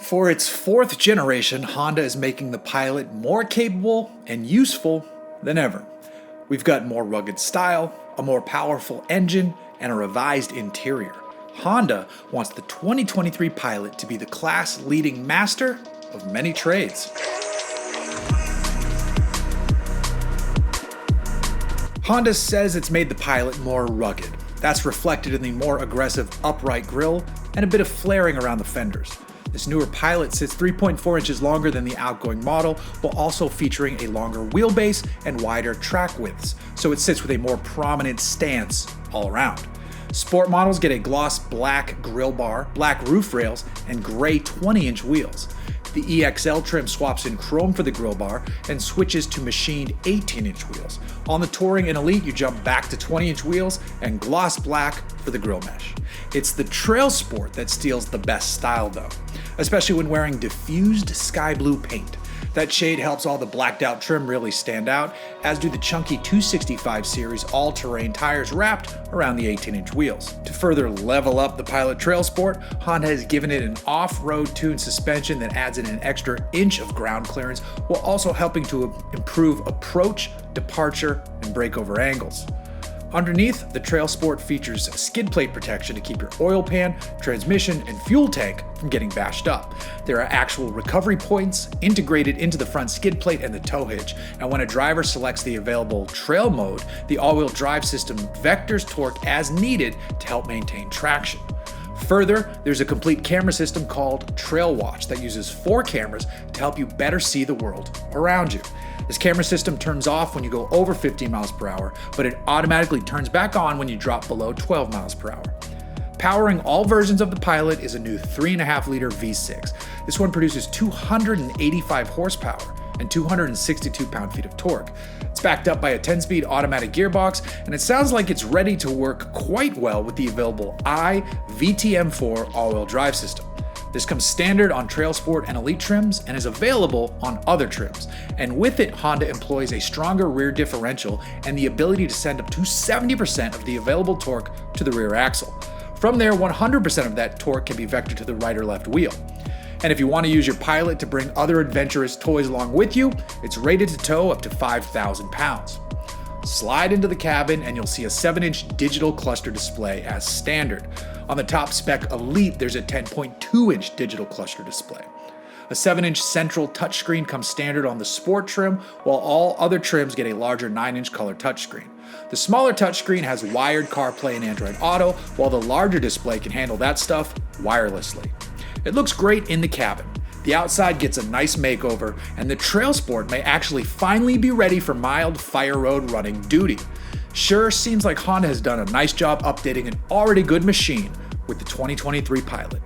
For its fourth generation, Honda is making the Pilot more capable and useful than ever. We've got more rugged style, a more powerful engine, and a revised interior. Honda wants the 2023 Pilot to be the class-leading master of many trades. Honda says it's made the Pilot more rugged. That's reflected in the more aggressive upright grille and a bit of flaring around the fenders. This newer Pilot sits 3.4 inches longer than the outgoing model, while also featuring a longer wheelbase and wider track widths, so it sits with a more prominent stance all around. Sport models get a gloss black grille bar, black roof rails, and gray 20-inch wheels. The EXL trim swaps in chrome for the grille bar and switches to machined 18-inch wheels. On the Touring and Elite, you jump back to 20-inch wheels and gloss black for the grille mesh. It's the TrailSport that steals the best style though, especially when wearing diffused sky blue paint. That shade helps all the blacked out trim really stand out, as do the chunky 265 series all-terrain tires wrapped around the 18-inch wheels. To further level up the Pilot TrailSport, Honda has given it an off-road tuned suspension that adds in an extra inch of ground clearance, while also helping to improve approach, departure, and breakover angles. Underneath, the TrailSport features skid plate protection to keep your oil pan, transmission, and fuel tank from getting bashed up. There are actual recovery points integrated into the front skid plate and the tow hitch, and when a driver selects the available trail mode, the all-wheel drive system vectors torque as needed to help maintain traction. Further, there's a complete camera system called Trail Watch that uses 4 cameras to help you better see the world around you. This camera system turns off when you go over 15 miles per hour, but it automatically turns back on when you drop below 12 miles per hour. Powering all versions of the Pilot is a new 3.5-liter V6. This one produces 285 horsepower and 262 pound-feet of torque. It's backed up by a 10-speed automatic gearbox, and it sounds like it's ready to work quite well with the available VTM4 all-wheel drive system. This comes standard on TrailSport and Elite trims and is available on other trims. And with it, Honda employs a stronger rear differential and the ability to send up to 70% of the available torque to the rear axle. From there, 100% of that torque can be vectored to the right or left wheel. And if you want to use your Pilot to bring other adventurous toys along with you, it's rated to tow up to 5,000 pounds. Slide into the cabin and you'll see a 7-inch digital cluster display as standard. On the top spec Elite, there's a 10.2-inch digital cluster display. A 7-inch central touchscreen comes standard on the Sport trim, while all other trims get a larger 9-inch color touchscreen. The smaller touchscreen has wired CarPlay and Android Auto, while the larger display can handle that stuff wirelessly. It looks great in the cabin. The outside gets a nice makeover, and the TrailSport may actually finally be ready for mild fire road running duty. Sure seems like Honda has done a nice job updating an already good machine with the 2023 Pilot.